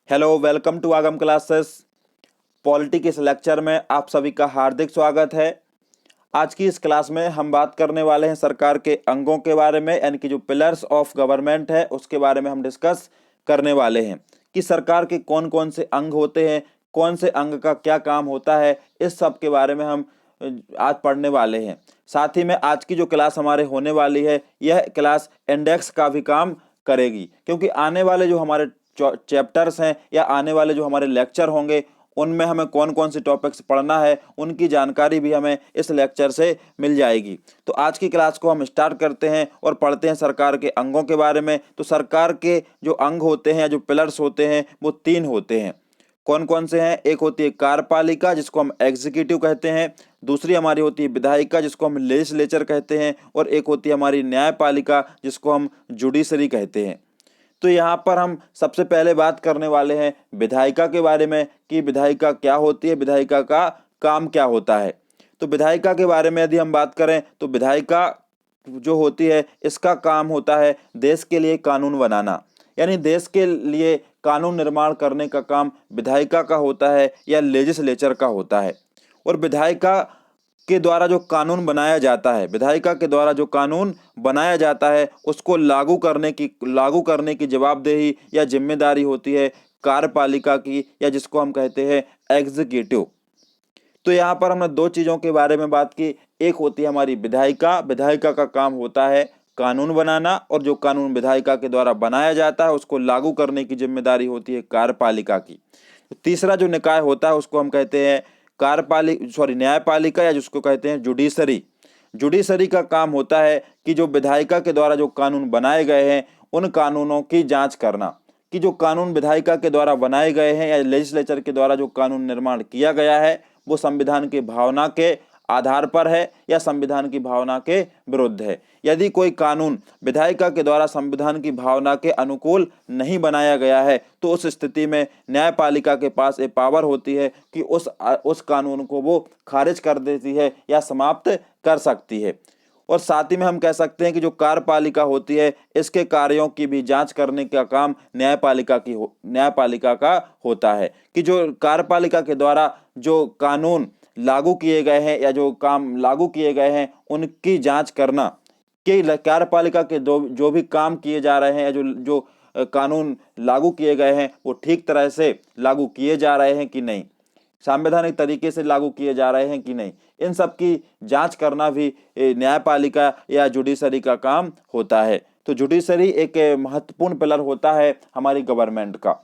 Hello, welcome to आगम classes. Polity के इस लेक्चर में आप सभी का हार्दिक स्वागत है। आज की इस क्लास में हम बात करने वाले हैं सरकार के अंगों के बारे में, यानी कि जो पिलर्स ऑफ गवर्नमेंट है उसके बारे में हम डिस्कस करने वाले हैं कि सरकार के कौन कौन से अंग होते हैं, कौन से अंग का क्या काम होता है, इस सब के बारे में हम आज पढ़ने वाले हैं। साथ ही में आज की जो क्लास हमारे होने वाली है, यह क्लास इंडेक्स का भी काम करेगी, क्योंकि आने वाले जो हमारे चैप्टर्स हैं या आने वाले जो हमारे लेक्चर होंगे उनमें हमें कौन कौन से टॉपिक्स पढ़ना है उनकी जानकारी भी हमें इस लेक्चर से मिल जाएगी। तो आज की क्लास को हम स्टार्ट करते हैं और पढ़ते हैं सरकार के अंगों के बारे में। तो सरकार के जो अंग होते हैं या जो पिलर्स होते हैं वो 3 होते हैं। कौन कौन से हैं? एक होती है कार्यपालिका जिसको हम एग्जीक्यूटिव कहते हैं, दूसरी हमारी होती है विधायिका जिसको हम लेजिस्लेचर कहते हैं, और एक होती है हमारी न्यायपालिका जिसको हम जुडिशरी कहते हैं। तो यहाँ पर हम सबसे पहले बात करने वाले हैं विधायिका के बारे में कि विधायिका क्या होती है, विधायिका का काम क्या होता है। तो विधायिका के बारे में यदि हम बात करें तो विधायिका जो होती है इसका काम होता है देश के लिए कानून बनाना, यानी देश के लिए कानून निर्माण करने का काम विधायिका का होता है या लेजिस्लेचर का होता है। और विधायिका के द्वारा जो कानून बनाया जाता है, विधायिका के द्वारा जो कानून बनाया जाता है उसको लागू करने की जवाबदेही या जिम्मेदारी होती है कार्यपालिका की, या जिसको हम कहते हैं एग्जीक्यूटिव। तो यहाँ पर हमने 2 चीजों के बारे में बात की। एक होती है हमारी विधायिका, विधायिका का काम होता है कानून बनाना, और जो कानून विधायिका के द्वारा बनाया जाता है उसको लागू करने की जिम्मेदारी होती है कार्यपालिका की। तीसरा जो निकाय होता है उसको हम कहते हैं न्यायपालिका, या जिसको कहते हैं जुडिशरी। जुडिशरी का काम होता है कि जो विधायिका के द्वारा जो कानून बनाए गए हैं उन कानूनों की जांच करना, कि जो कानून विधायिका के द्वारा बनाए गए हैं या लेजिस्लेचर के द्वारा जो कानून निर्माण किया गया है वो संविधान की भावना के आधार पर है या संविधान की भावना के विरुद्ध है। यदि कोई कानून विधायिका के द्वारा संविधान की भावना के अनुकूल नहीं बनाया गया है तो उस स्थिति में न्यायपालिका के पास एक पावर होती है कि उस कानून को वो खारिज कर देती है या समाप्त कर सकती है। और साथ ही में हम कह सकते हैं कि जो कार्यपालिका होती है इसके कार्यों की भी जांच करने का काम न्यायपालिका का होता है, कि जो कार्यपालिका के द्वारा जो कानून लागू किए गए हैं या जो काम लागू किए गए हैं उनकी जांच करना, कि कार्यपालिका के जो भी काम किए जा रहे हैं या जो जो कानून लागू किए गए हैं वो ठीक तरह से लागू किए जा रहे हैं कि नहीं, संवैधानिक तरीके से लागू किए जा रहे हैं कि नहीं, इन सब की जांच करना भी न्यायपालिका या जुडिशरी का काम होता है। तो जुडिशरी एक महत्वपूर्ण पिलर होता है हमारी गवर्नमेंट का।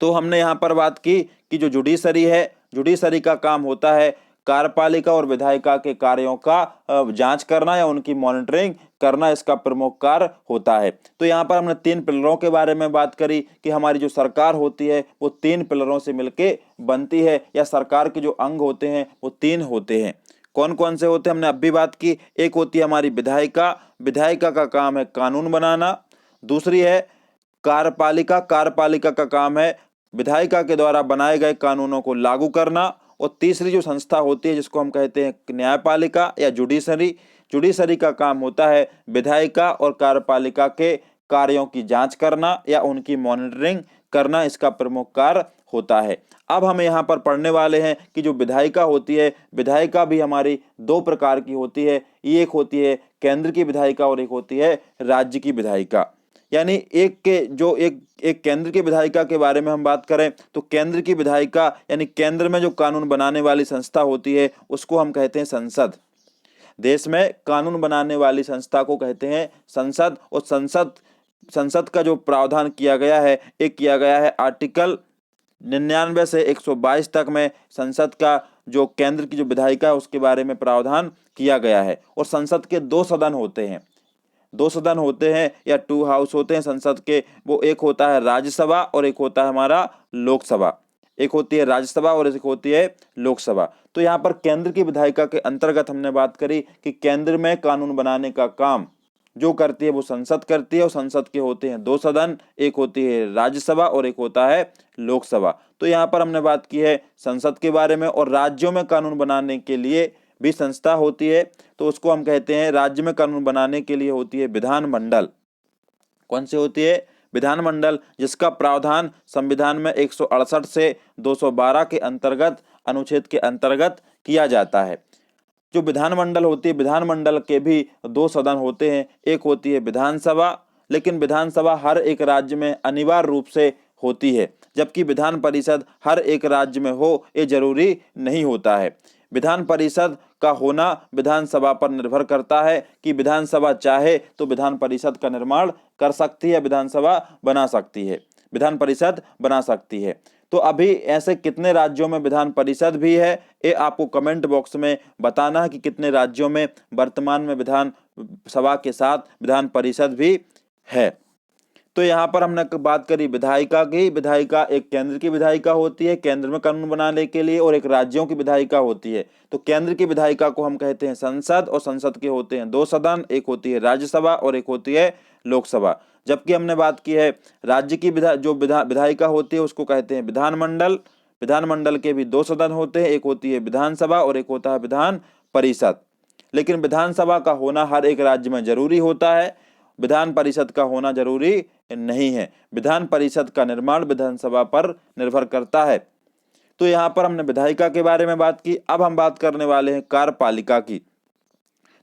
तो हमने यहाँ पर बात की कि जो जुडिशरी है, जुडिशरी का काम होता है कार्यपालिका और विधायिका के कार्यों का जांच करना या उनकी मॉनिटरिंग करना, इसका प्रमुख कार्य होता है। तो यहाँ पर हमने 3 पिलरों के बारे में बात करी कि हमारी जो सरकार होती है वो 3 पिलरों से मिलके बनती है, या सरकार के जो अंग होते हैं वो 3 होते हैं। कौन कौन से होते हैं हमने अब भी बात की। एक होती है हमारी विधायिका, विधायिका का काम है कानून बनाना। दूसरी है कार्यपालिका, कार्यपालिका का काम है विधायिका के द्वारा बनाए गए कानूनों को लागू करना। और तीसरी जो संस्था होती है जिसको हम कहते हैं न्यायपालिका या जुडिशरी, जुडिशरी का काम होता है विधायिका और कार्यपालिका के कार्यों की जांच करना या उनकी मॉनिटरिंग करना, इसका प्रमुख कार्य होता है। अब हम यहाँ पर पढ़ने वाले हैं कि जो विधायिका होती है, विधायिका भी हमारी 2 प्रकार की होती है। एक होती है केंद्र की विधायिका और एक होती है राज्य की विधायिका। यानी एक केंद्र की विधायिका के बारे में हम बात करें तो केंद्र की विधायिका यानी केंद्र में जो कानून बनाने वाली संस्था होती है उसको हम कहते हैं संसद। देश में कानून बनाने वाली संस्था को कहते हैं संसद। और संसद का जो प्रावधान किया गया है, एक किया गया है आर्टिकल 99 से 122 तक में संसद का जो केंद्र की जो विधायिका है उसके बारे में प्रावधान किया गया है। और संसद के 2 सदन होते हैं, 2 सदन होते हैं या 2 हाउस होते हैं संसद के। वो एक होता है राज्यसभा और एक होता है हमारा लोकसभा। एक होती है राज्यसभा और एक होती है लोकसभा। तो यहाँ पर केंद्र की विधायिका के अंतर्गत हमने बात करी कि केंद्र में कानून बनाने का काम जो करती है वो संसद करती है, और संसद के होते हैं 2 सदन, एक होती है राज्यसभा और एक होता है लोकसभा। तो यहाँ पर हमने बात की है संसद के बारे में। और राज्यों में कानून बनाने के लिए भी संस्था होती है, तो उसको हम कहते हैं राज्य में कानून बनाने के लिए होती है विधानमंडल। कौन सी होती है? विधानमंडल जिसका प्रावधान संविधान में 168 से 212 के अंतर्गत अनुच्छेद के अंतर्गत किया जाता है। जो विधानमंडल होती है, विधानमंडल के भी दो सदन होते हैं। एक होती है विधानसभा, लेकिन विधानसभा हर एक राज्य में अनिवार्य रूप से होती है, जबकि विधान परिषद हर एक राज्य में हो ये जरूरी नहीं होता है। विधान परिषद का होना विधानसभा पर निर्भर करता है कि विधानसभा चाहे तो विधान परिषद का निर्माण कर सकती है, विधानसभा बना सकती है, विधान परिषद बना सकती है। तो अभी ऐसे कितने राज्यों में विधान परिषद भी है, ये आपको कमेंट बॉक्स में बताना है कि कितने राज्यों में वर्तमान में विधान सभा के साथ विधान परिषद भी है। तो यहाँ पर हमने बात करी विधायिका की। विधायिका एक केंद्र की विधायिका होती है, केंद्र में कानून बनाने के लिए, और एक राज्यों की विधायिका होती है। तो केंद्र की विधायिका को हम कहते हैं संसद, और संसद के होते हैं दो सदन, एक होती है राज्यसभा और एक होती है लोकसभा। जबकि हमने बात की है राज्य की विधायिका होती है उसको कहते हैं विधानमंडल। विधानमंडल के भी दो सदन होते हैं, एक होती है विधानसभा और एक होता है विधान परिषद। लेकिन विधानसभा का होना हर एक राज्य में जरूरी होता है, विधान परिषद का होना जरूरी नहीं है। विधान परिषद का निर्माण विधानसभा पर निर्भर करता है। तो यहाँ पर हमने विधायिका के बारे में बात की। अब हम बात करने वाले हैं कार्यपालिका की।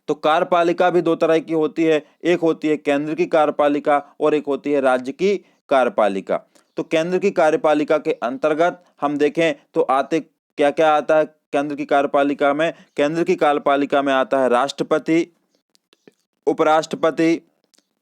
तो कार्यपालिका भी दो तरह की होती है, एक होती है केंद्र की कार्यपालिका और एक होती है राज्य की कार्यपालिका। तो केंद्र की कार्यपालिका के अंतर्गत हम देखें तो आते क्या क्या आता है केंद्र की कार्यपालिका में। केंद्र की कार्यपालिका में आता है राष्ट्रपति, उपराष्ट्रपति,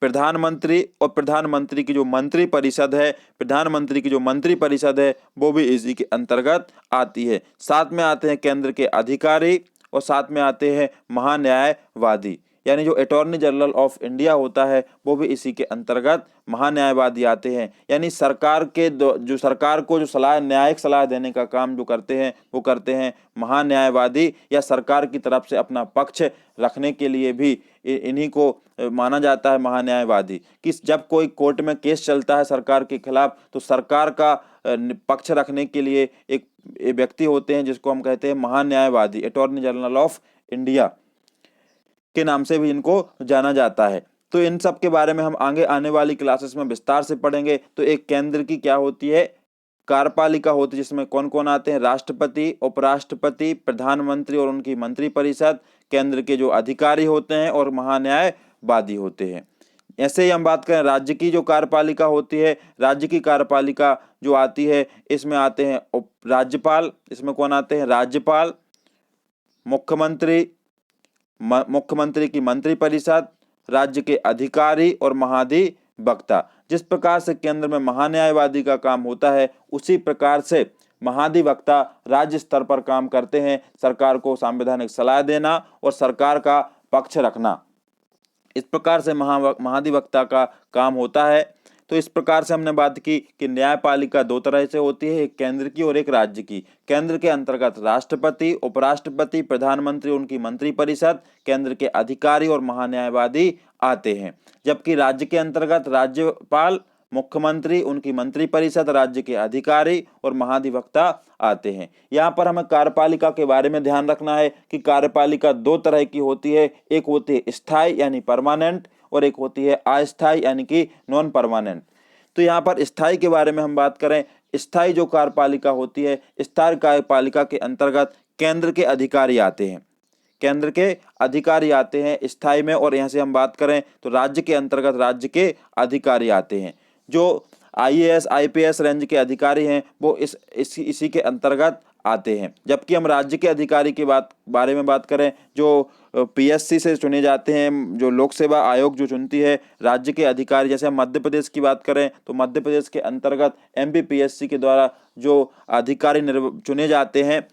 प्रधानमंत्री, और प्रधानमंत्री की जो मंत्री परिषद है, प्रधानमंत्री की जो मंत्री परिषद है वो भी इसी के अंतर्गत आती है। साथ में आते हैं केंद्र के अधिकारी और साथ में आते हैं महान्यायवादी, यानी जो अटॉर्नी जनरल ऑफ इंडिया होता है वो भी इसी के अंतर्गत महान्यायवादी आते हैं। यानी सरकार के जो सरकार को जो सलाह, न्यायिक सलाह देने का काम जो करते हैं वो करते हैं महान्यायवादी, या सरकार की तरफ से अपना पक्ष रखने के लिए भी इन्हीं को माना जाता है महान्यायवादी। कि जब कोई कोर्ट में केस चलता है सरकार के खिलाफ तो सरकार का पक्ष रखने के लिए एक व्यक्ति होते हैं जिसको हम कहते हैं महान्यायवादी, अटॉर्नी जनरल ऑफ इंडिया के नाम से भी इनको जाना जाता है। तो इन सब के बारे में हम आगे आने वाली क्लासेस में विस्तार से पढ़ेंगे। तो एक केंद्र की क्या होती है, कार्यपालिका होती है, जिसमें कौन कौन आते हैं, राष्ट्रपति, उपराष्ट्रपति, प्रधानमंत्री और उनकी मंत्री परिषद, केंद्र के जो अधिकारी होते हैं और महान्यायवादी होते हैं। ऐसे ही हम बात करें राज्य की जो कार्यपालिका होती है, राज्य की कार्यपालिका जो आती है इसमें आते हैं राज्यपाल, इसमें कौन आते हैं, राज्यपाल, मुख्यमंत्री, मुख्यमंत्री की मंत्री परिषद, राज्य के अधिकारी और महाधिवक्ता। जिस प्रकार से केंद्र में महान्यायवादी का काम होता है उसी प्रकार से महाधिवक्ता राज्य स्तर पर काम करते हैं, सरकार को संवैधानिक सलाह देना और सरकार का पक्ष रखना। इस प्रकार से महाधिवक्ता का काम होता है। तो इस प्रकार से हमने बात की कि न्यायपालिका दो तरह से होती है, एक केंद्र की और एक राज्य की। केंद्र के अंतर्गत राष्ट्रपति, उपराष्ट्रपति, प्रधानमंत्री, उनकी मंत्री परिषद, केंद्र के अधिकारी और महान्यायवादी आते हैं। जबकि राज्य के अंतर्गत राज्यपाल, मुख्यमंत्री, उनकी मंत्री परिषद, राज्य के अधिकारी और महाधिवक्ता आते हैं। यहाँ पर हमें कार्यपालिका के बारे में ध्यान रखना है कि कार्यपालिका दो तरह की होती है, एक होती है स्थायी यानी परमानेंट और एक होती है अस्थायी यानी कि नॉन परमानेंट। तो यहाँ पर स्थायी के बारे में हम बात करें, स्थायी जो कार्यपालिका होती है, स्थायी कार्यपालिका के अंतर्गत केंद्र के अधिकारी आते हैं, केंद्र के अधिकारी आते हैं स्थायी में। और यहाँ से हम बात करें तो राज्य के अंतर्गत राज्य के अधिकारी आते हैं। जो IAS IPS रेंज के अधिकारी हैं वो इसी के अंतर्गत आते हैं। जबकि हम राज्य के अधिकारी के बारे में बात करें, जो PSC से चुने जाते हैं, जो लोक सेवा आयोग जो चुनती है राज्य के अधिकारी, जैसे हम मध्य प्रदेश की बात करें तो मध्य प्रदेश के अंतर्गत MPPSC के द्वारा जो अधिकारी चुने जाते हैं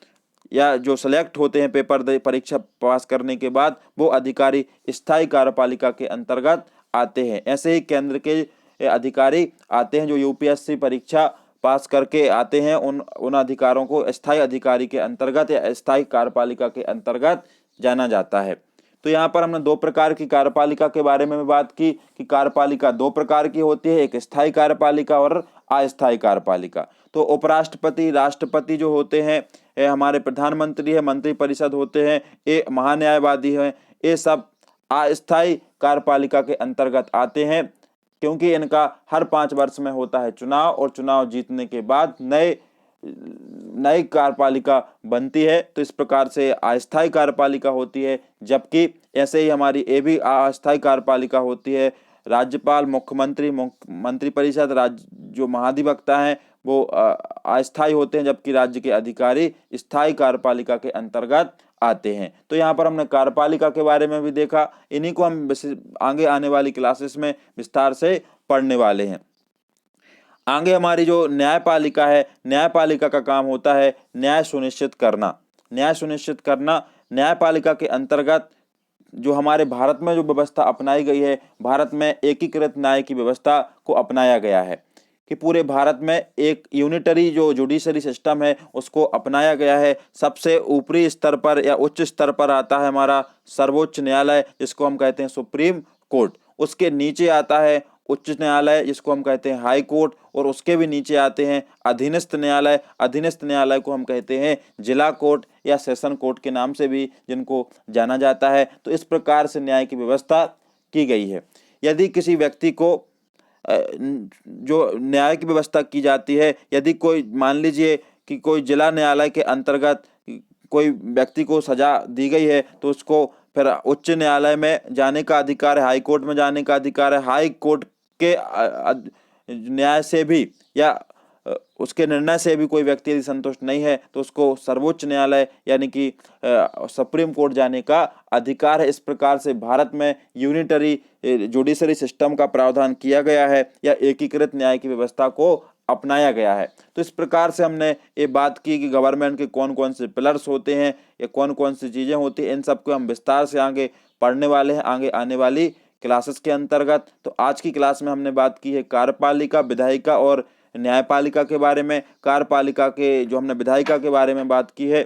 या जो सेलेक्ट होते हैं पेपर परीक्षा पास करने के बाद, वो अधिकारी स्थायी कार्यपालिका के अंतर्गत आते हैं। ऐसे ही केंद्र के अधिकारी आते हैं जो UPSC परीक्षा पास करके आते हैं, उन अधिकारों को स्थायी अधिकारी के अंतर्गत या स्थायी कार्यपालिका के अंतर्गत जाना जाता है। तो यहाँ पर हमने दो प्रकार की कार्यपालिका के बारे में बात की कि कार्यपालिका दो प्रकार की होती है, एक स्थायी कार्यपालिका और अस्थायी कार्यपालिका। तो उपराष्ट्रपति, राष्ट्रपति जो होते हैं, ये हमारे प्रधानमंत्री है, मंत्री परिषद होते हैं, ये महान्यायवादी हैं, ये सब अस्थायी कार्यपालिका के अंतर्गत आते हैं। क्योंकि इनका हर 5 वर्ष में होता है चुनाव, और चुनाव जीतने के बाद नई कार्यपालिका बनती है। तो इस प्रकार से अस्थायी कार्यपालिका होती है, जबकि ऐसे ही हमारी ये भी अस्थायी कार्यपालिका होती है। राज्यपाल, मुख्यमंत्री, मंत्रिपरिषद, राज्य जो महाधिवक्ता हैं वो अस्थायी होते हैं, जबकि राज्य के अधिकारी स्थायी कार्यपालिका के अंतर्गत आते हैं। तो यहाँ पर हमने कार्यपालिका के बारे में भी देखा, इन्हीं को हम आगे आने वाली क्लासेस में विस्तार से पढ़ने वाले हैं। आगे हमारी जो न्यायपालिका है, न्यायपालिका का काम होता है न्याय सुनिश्चित करना। न्याय सुनिश्चित करना, न्यायपालिका के अंतर्गत जो हमारे भारत में जो व्यवस्था अपनाई गई है, भारत में एकीकृत न्याय की व्यवस्था को अपनाया गया है कि पूरे भारत में एक यूनिटरी जो जुडिशरी सिस्टम है उसको अपनाया गया है। सबसे ऊपरी स्तर पर या उच्च स्तर पर आता है हमारा सर्वोच्च न्यायालय, जिसको हम कहते हैं सुप्रीम कोर्ट। उसके नीचे आता है उच्च न्यायालय, जिसको हम कहते हैं हाई कोर्ट, और उसके भी नीचे आते हैं अधीनस्थ न्यायालय। अधीनस्थ न्यायालय को हम कहते हैं जिला कोर्ट या सेशन कोर्ट के नाम से भी जिनको जाना जाता है। तो इस प्रकार से न्याय की व्यवस्था की गई है। यदि किसी व्यक्ति को जो न्याय की व्यवस्था की जाती है, यदि कोई मान लीजिए कि कोई जिला न्यायालय के अंतर्गत कोई व्यक्ति को सजा दी गई है, तो उसको फिर उच्च न्यायालय में जाने का अधिकार है, हाई कोर्ट में जाने का अधिकार है। हाई कोर्ट के न्याय से भी या उसके निर्णय से भी कोई व्यक्ति यदि संतुष्ट नहीं है तो उसको सर्वोच्च न्यायालय यानी कि सुप्रीम कोर्ट जाने का अधिकार है। इस प्रकार से भारत में यूनिटरी जुडिशरी सिस्टम का प्रावधान किया गया है या एकीकृत न्याय की व्यवस्था को अपनाया गया है। तो इस प्रकार से हमने ये बात की कि गवर्नमेंट के कौन कौन से पिलर्स होते हैं या कौन कौन सी चीज़ें होती हैं, इन सबको हम विस्तार से आगे पढ़ने वाले हैं आगे आने वाली क्लासेस के अंतर्गत। तो आज की क्लास में हमने बात की है कार्यपालिका, विधायिका और न्यायपालिका के बारे में। कार्यपालिका के जो हमने विधायिका के बारे में बात की है